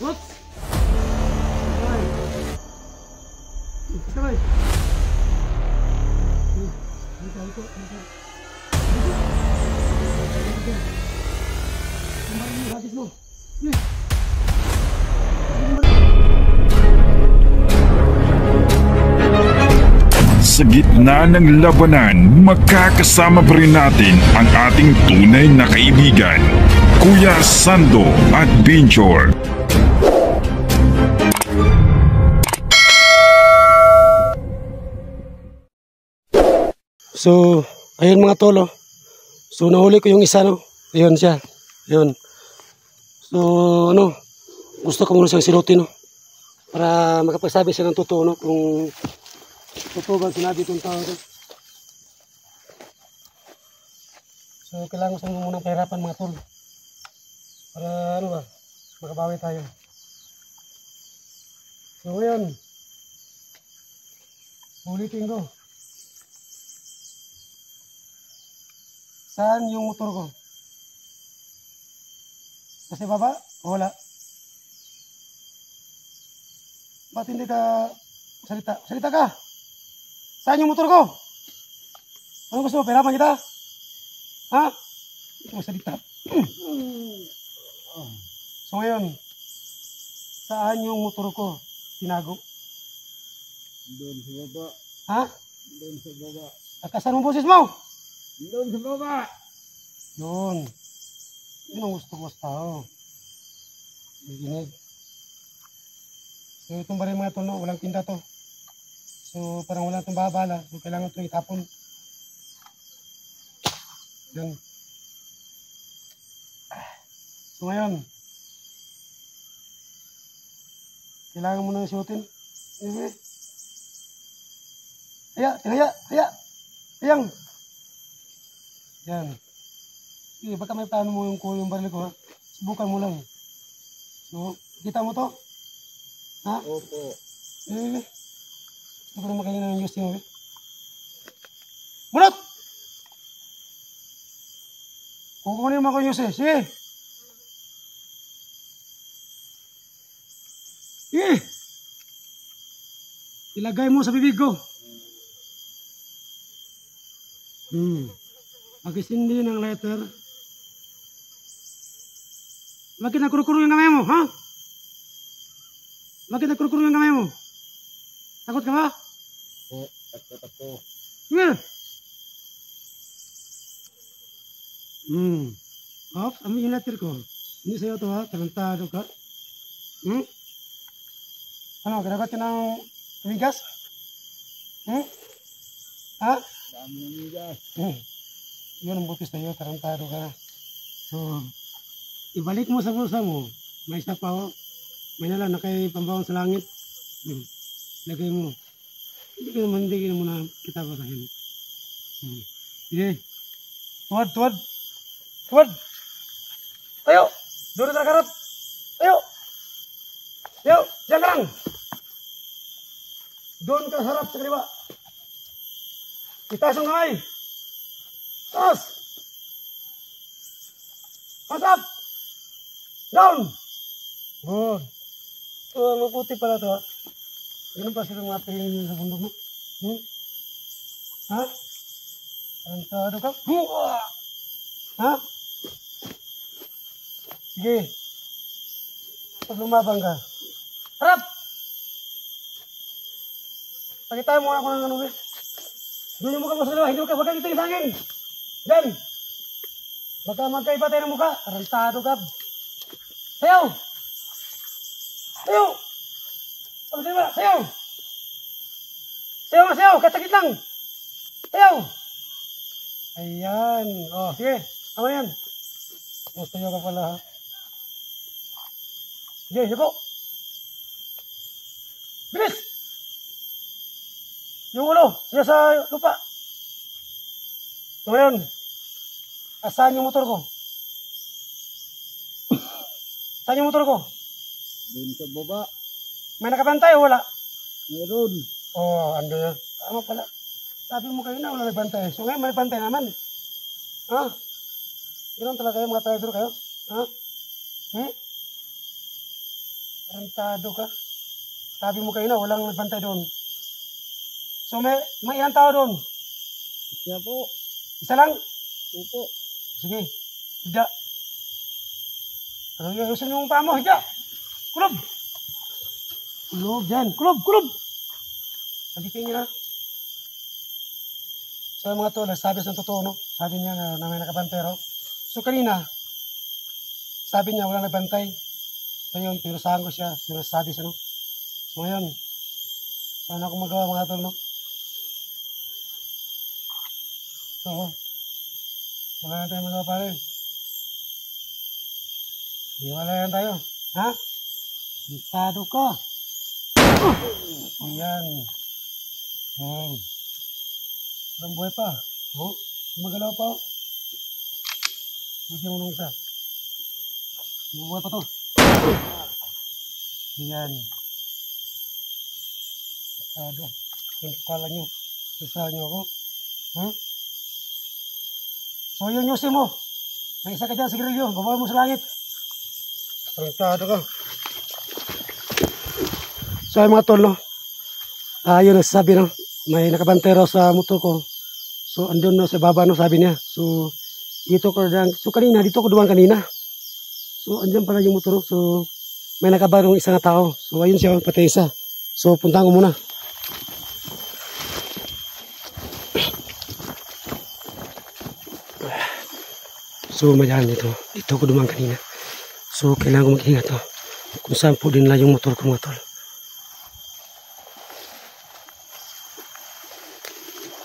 Whoops! Sabay. Sabay. Ito. Kemarin mo, habis mo. Sa gitna ng labanan, makakasama pa rin natin ang ating tunay na kaibigan, Kuya Sando Adventure. So, ayun mga tolo. So, nahuli ko yung isa, no? Ayun siya. Ayun. So, ano, gusto ko muna siyang silutin, no? Para makapagsabi siya ng totoo, no? Kung totoo ba sinabi kong tao ito. So, kailangan ko munang pahirapan mga tol. Para, ano ba, makabawi tayo. So, ayun. Ulitin ko. Saan yung motor ko? Kasi baba? O wala? Ba't hindi ka salita? Salita ka! Saan yung motor ko? Ano gusto mo? Pahirapan kita? Ha? Hindi mo salita. So ngayon, saan yung motor ko tinago? Doon sa baba. Ha? Doon sa baba. Takasan mo boses mo! Doon sa baba. Doon. Yun ang gusto ko sa tao. Naginig. So itong bari mga tono, walang tinda to. So parang wala itong babala. So kailangan itong itapon. Yan. So ngayon, kailangan mo nang sinutin. Haya. Hayang. Yan. Sige, baka may plano mo yung baril ko, ha? Subukan mo lang. So, kita mo to? Ha? Opo. Hindi ko na makain ng Yossi mo, eh. Bunot! Kukunin mo ako yung Yossi. Sige! Sige! Ilagay mo sa bibig ko. Pag-isindi ng letter. Bakit nagkurukuro yung kamay mo, ha? Bakit nagkurukuro yung kamay mo? Takot ka ba? Po, takot ako. Sige! Ops, amin yung letter ko. Hindi sa'yo to, ha? Tarantado ka. Ano, kinagat ka ng bigas? Ha? Dami ng bigas. Yun ang butis na yun, tarantado ka. So, ibalik mo sa bulsa mo. May isa pa, oh. May nalang nakipambawang sa langit. Lagay mo. Hindi ka naman na kita basahin. Sige. Tuwad. Tayo! Doon sa karot! Tayo! Diyan ka lang! Doon ka harap sa kaliwa. Itaas ang kamay! Taas! Hands up! Down! Good. So, mabuti pala ito, ha? Ganun pa silang mga piling nyo sa bundok mo? Ha? Tarantado ka? Ha? Sige. Pag lumabang ka. Harap! Pakitaan mo ako ng ano, eh. Doon yung mukha mo sa dalawa. Hindi mo ka baka ito yung hangin. Diyan. Baka magkaiba tayo ng mukha. Tarantado ka. Sayaw! Sayaw! Ano sa'yo ba? Sayaw! Sayaw! Kasakit lang! Sayaw! Ayan. O, sige. Tama yan. Gusto nyo ka pala, ha? Sige, hipo. Bilis! Yung ulo, siya sa lupa. So ngayon, asan yung motor ko? Saan yung motor ko? Doon sa baba. May nakabantay o wala? Meron. Oh, ando na. Tama pala. Sabi mo kayo na wala nagbantay. So ngayon may bantay naman. Ha? Ganoon talaga kayo mga trader kayo? Ha? Tarantado ka. Sabi mo kayo na, walang nagbantay doon. So may ilang tao doon? Siya po. Isa lang? Opo. Sige. Hida. Ayusin yung paa mo, hida. Kulob. Kulob dyan. Kulob, kulob. Sabitin niya na. So mga tol, sabi sa totoo, no? Sabi niya na may nakabantay raw. So kanina, sabi niya walang nagbantay. Ngayon, pinusahan ko siya. Sinasabi siya, no? So ngayon, sana akong magawa mga tol, no? Oo. Wala na tayo magawa pare. Di wala yan tayo. Ha? Bitado ka. Ayan. Parang buhay pa. Oh, magalaw pa. Bigyan mo nung isa. Buhay pa to. Ayan. Bitado. Kala nyo. Isa nyo ako. So yun yung mo. May isa ka dyan, sigarilyo. Babaw mo sa langit. Tarantado ka. So ay mga tol, no? Yun nagsasabi, no? May nakabantay raw sa motor ko. So andun no, sa baba, no? Sabi niya. So dito ko lang. So kanina, dito ko dumaan kanina. So andyan pala yung motor. So may nakabarong isang tao. So ayun siya, patay isa. So puntahan ko muna. So mayahan dito. Dito ko dumaan kanina. So kailangan ko mag-ingat, no? Kung saan po din lang yung motor ko, mga tol.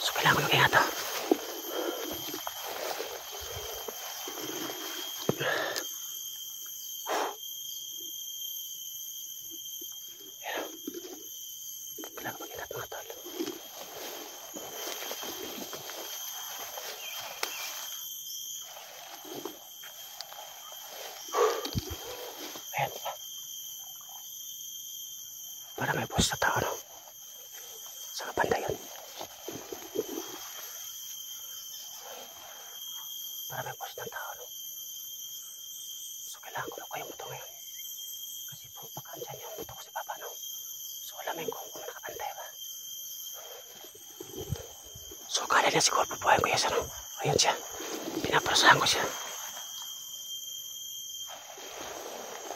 So kailangan ko mag-ingat, no? Kailangan mag-ingat, mga tol. Ayan pa. Para may post na tao, no? Sa banda yun. Para may post ng tao, no? So kailangan ko lang kayong motor ngayon. Kasi po, baka andyan yung motor ko si Papa, no? So alamin ko kung nakabantay ba. So kala niya siguro pupuhayin ko yan, no? Ayan siya. Pinaparusahan ko siya.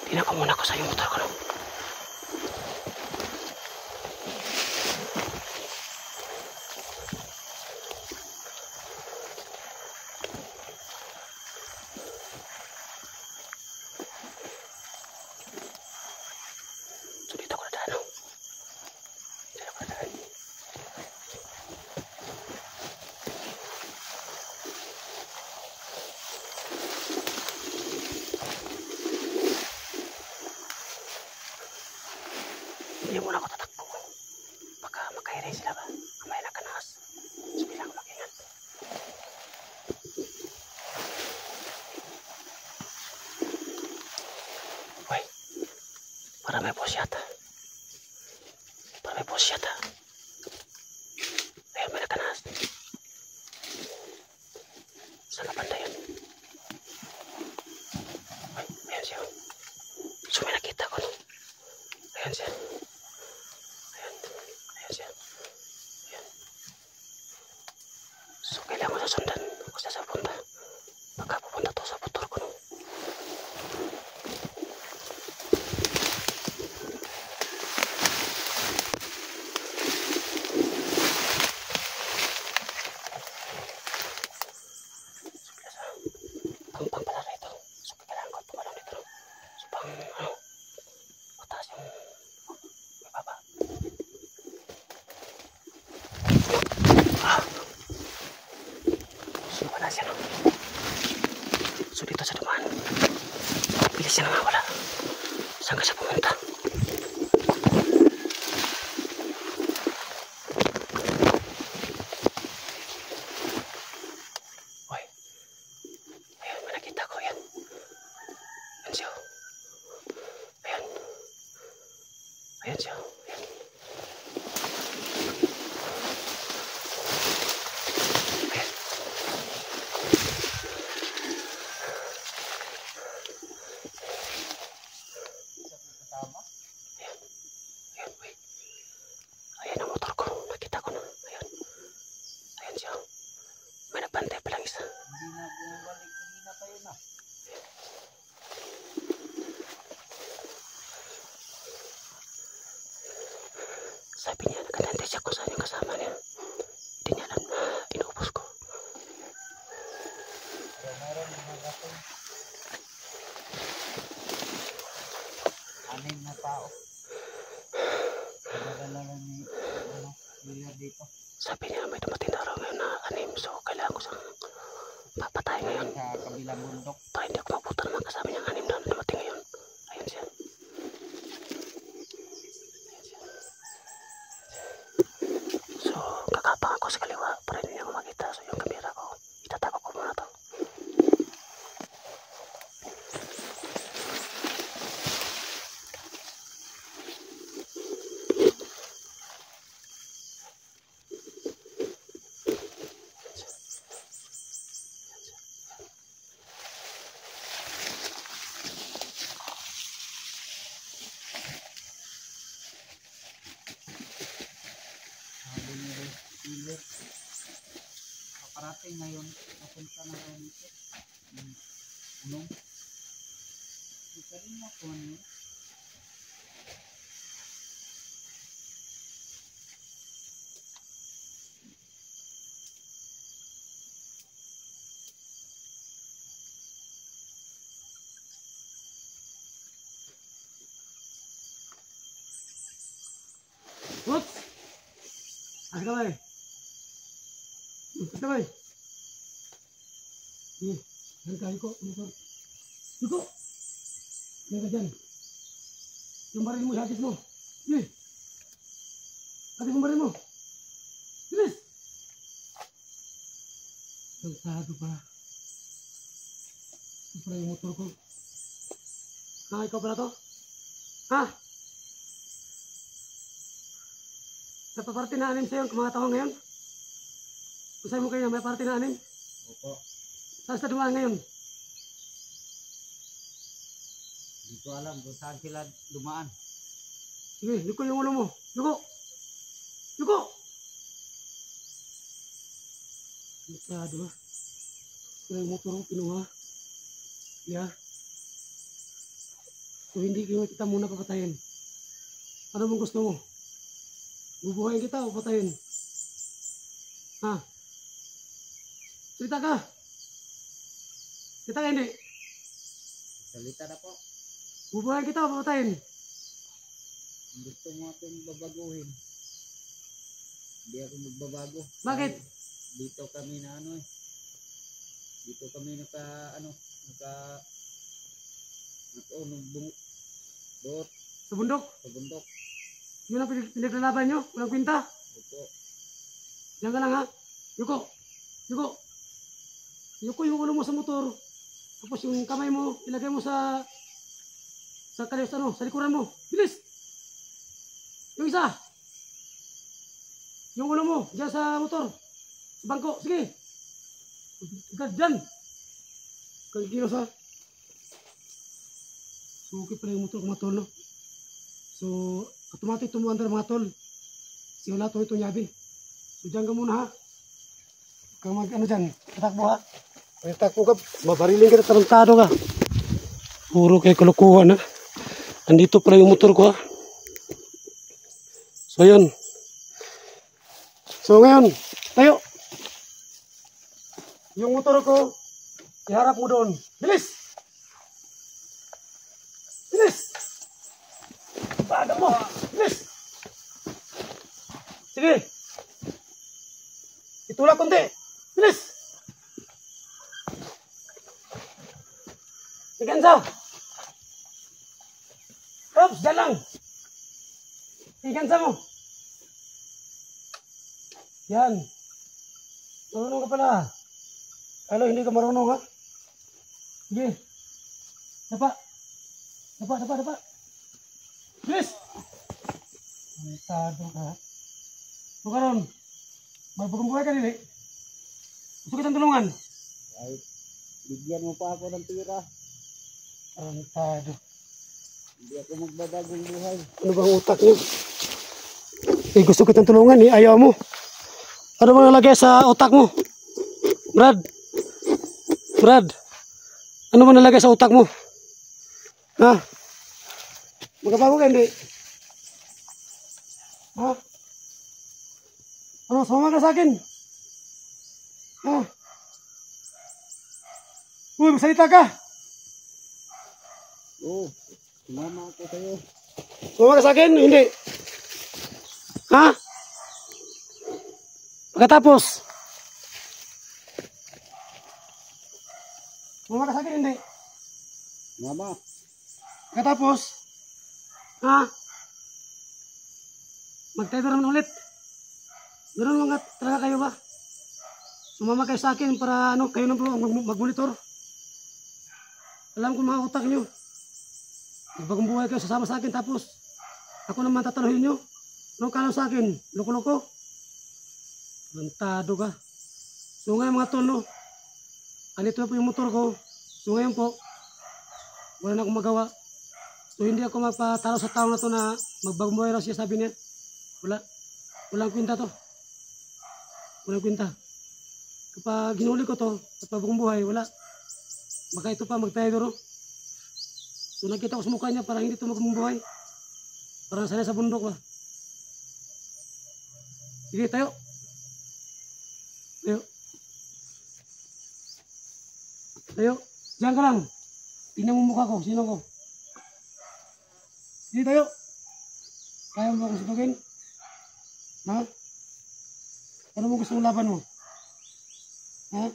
Tingnan ko muna ko sa yung motor ko, no? So dito ko na daan, no? Dito ko na daan. Hindi muna ako tatakbo. Baka makahiray sila ba? Kamay na kanakas. So kailangan mag-ingat. Uy, para may boss yata. Para may boss yata. Ayun, may nakanakas. Saan na banda yun? Uy, ayun siya. So may nakita ko, no? Ayan siya. Ayan. Ayan siya. Ayan. So kailangan ko sasundan. Kung saan sa punta. Baka pupunta to sa motor ko, no? So bilasa. Pang pala rito. So kailangan ko tumalong dito, no? So pang ano? Mataas yung may baba. So wala siya, no? So dito sa dumaan. Bilis siya na wala. Saan ka siya pumunta? Uy. Ayun, may nakita ko yan. Ayan siya. Ayan. Ayan siya. Ayan. Ayan. tao. Nadala lang ni, Wheeler dito. Sabi niya may dumating na raw ngayon na anim. So, kailangan ko siyang papatay ngayon. Sa kabilang bundok. Para hindi ako mabutan naman kasama niyang anim na dumating ngayon. Ayan siya. So, kakapang ako sa kaliwa para hindi niya ako makita. So, yung kamera ko, itatago ko muna to. Sabi ni Wheeler. Paparating ngayon. Papunta na raw dito. Anong? Hindi ka rin ako niya. Whoops! Asa ka ba eh? Asa ka ba eh? Yan ka, Yuko. Yuko! Yan ka dyan. Yung baril mo, hagis mo. Hagis mo baril mo. Bilis! Cansado pa. Ito pala yung motor ko. Ah, ikaw pala to? Ha? Napaparty na anim sa'yo mga tao ngayon? Usay mo kayo na may party na anim? Opo. Saan sa dumaan ngayon? Hindi ko alam kung saan sila dumaan. Sige, yuko yung ulo mo. Yuko! Yuko! Masyado ha. Ito yung motor ko kinuha. Yeah. So hindi kita muna papatayin. Ano mong gusto mo? Bubuhayin kita o patayin? Ha? Salita ka! Salita ka hindi? Salita na po. Bubuhayin kita o patayin? Kung gusto mo akong babaguhin, hindi ako magbabago. Bakit? Dahil dito kami na dito kami nakaunong doon Sa bundok? sa bundok. Yun ang pinaglalaban nyo? Walang kwinta? Opo. Diyan ka lang ha? Yuko! Yuko! Yuko yung ulo mo sa motor. Tapos yung kamay mo, ilagay mo sa kaliwa, sa likuran mo. Bilis! Yung isa! Yung ulo mo, diyan sa motor. Sa bangko, sige! Agad dyan! Kagilos ha? Suki pala yung motor kumatol, no? So, automatic tumuandar mga tol. Siwala to ito nyabi. So, dyan ka muna ha. Kung ano dyan, tatakbo ha. Kung tatakbo ka, mabariling ka, tarantado ka. Puro kayo kalukuhan ha. Andito pala yung motor ko ha. So, yun. So, ngayon, tayo. Yung motor ko, iharap mo doon. Bilis! Bilis! Baga mo! Bilis! Sige! Itulak konti! Bilis! Igansa! Oops! Diyan lang! Igansa mo! Yan! Marunong ka pala! Kalo, hindi ka marunong ha? Sige! Dapa! Dapa! Bilis! Antado ka. So karon, magpagumbuhay ka nili. Gusto kitang tulungan. Ay, bigyan mo pa ako ng tira. Antado. Hindi ako magbabagong buhay. Ano bang utak niyo? Eh, gusto kitang tulungan eh. Ayaw mo. Ano bang nalagay sa utak mo? Brad. Ano bang nalagay sa utak mo? Ha? Magkabago ka hindi? Ha? Ano, sumama ka sa akin? Ha? Uy, magsalita ka! Oo, sumama ako sa'yo. Sumama ka sa akin? Hindi. Ha? Pagkatapos. Sumama ka sa akin? Hindi. Mama. Pagkatapos. Ha? Magtayo naman ulit. Meron mga talaga kayo ba? Sumama kayo sa akin para ano, kayo na po mag-monitor. Alam ko mga utak nyo. Magbagong buhay kayo, sasama sa akin tapos ako naman tatanungin nyo. Anong kalaw sa akin? Loko-loko? Lantado ka. So ngayon mga tol, no? Andito na po yung motor ko. So ngayon po, wala na akong magawa. So hindi ako magpatalo sa tao na to na magbagong buhay raw siya, sabi niya. Walang kwenta to. Walang kwenta. Kapag ginuli ko to, sa bagong buhay, wala. Baka ito pa magtayo no? So nakita ko sa mukha niya, parang hindi ito magong buhay. Parang sanay sa bundok ba. Sige, tayo. Tayo. Tayo. Diyan ka lang. Tingnan mo mukha ko. Sino ko? Sige, tayo. Kaya mo akong sunugin? Ha? Ano mo gusto mong laban mo? Ha?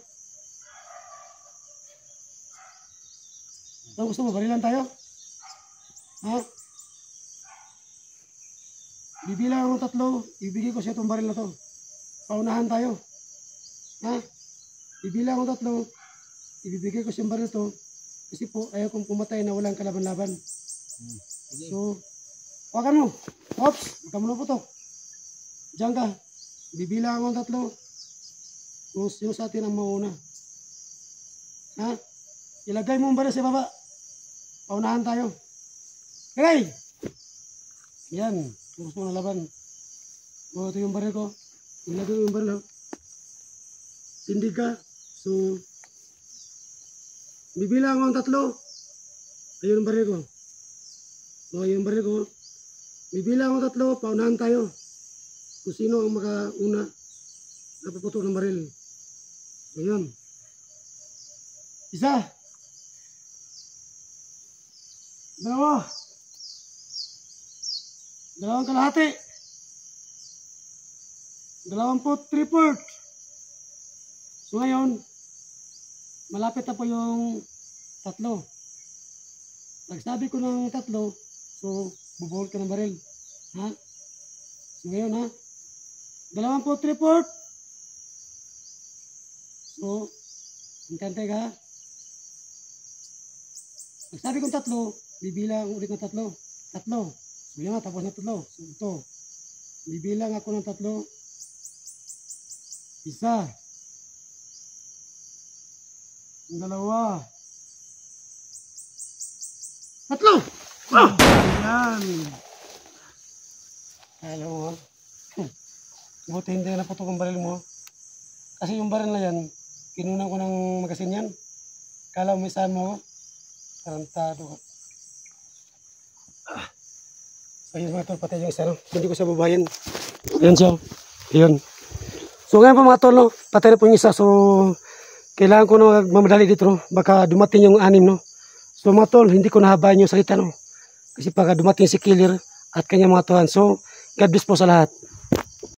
Ano gusto mo? Barilan tayo? Ha? Bibilang ako 3, ibigay ko siya itong baril na to. Paunahan tayo. Ha? Bibilang ako 3, ibibigay ko siya baril to. Kasi po, ayaw kong pumatay na walang kalaban-laban. So, wakan mo. Ops, huwag mo na po to. Diyan ka. Bibilang ako 3. Kung sino sa atin ang mauna. Ha? Ilagay mo ang baril sa baba. Paunahan tayo. Okay! Yan. Gusto mo na laban. O, ito yung baril ko. Ilagay mo yung baril. Tindig ka. So, bibilang ako 3. Ayun ang baril ko. O, ayun ang baril ko. Bibilang ako 3. Paunahan tayo. Kung sino ang makauna napaputok ng baril. Ayun. Isa. 2. 2 kalahati. 23. So ngayon, malapit na po yung 3. Nagsabi ko ng 3, so bubuhol ka ng baril. Ha? So ngayon ha, 23. So, hintantay ka ha. Nagsabi kong 3, bibilang ulit ng 3. 3. So yan, tapos na 3. So ito. Bibilang ako ng 3. 1. 2. 3. Yan. Alam mo, buti hindi na naputok ang baril mo. Kasi yung baril na yan, kinunan ko ng magasin yan. Kala mo isahan mo, tarantado ka. Ayun mga tol, patay yung isa, no? Hindi ko siya babayan. Ayan siya. Ayan. So ngayon po mga tol, no? Patay na po yung isa. So kailangan ko na magmamadali dito, no? Baka dumating yung 6, no? So mga tol, hindi ko nahabayan yung salita, no? Kasi pagka dumating si killer at kanyang mga tuhan. So God bless po sa lahat.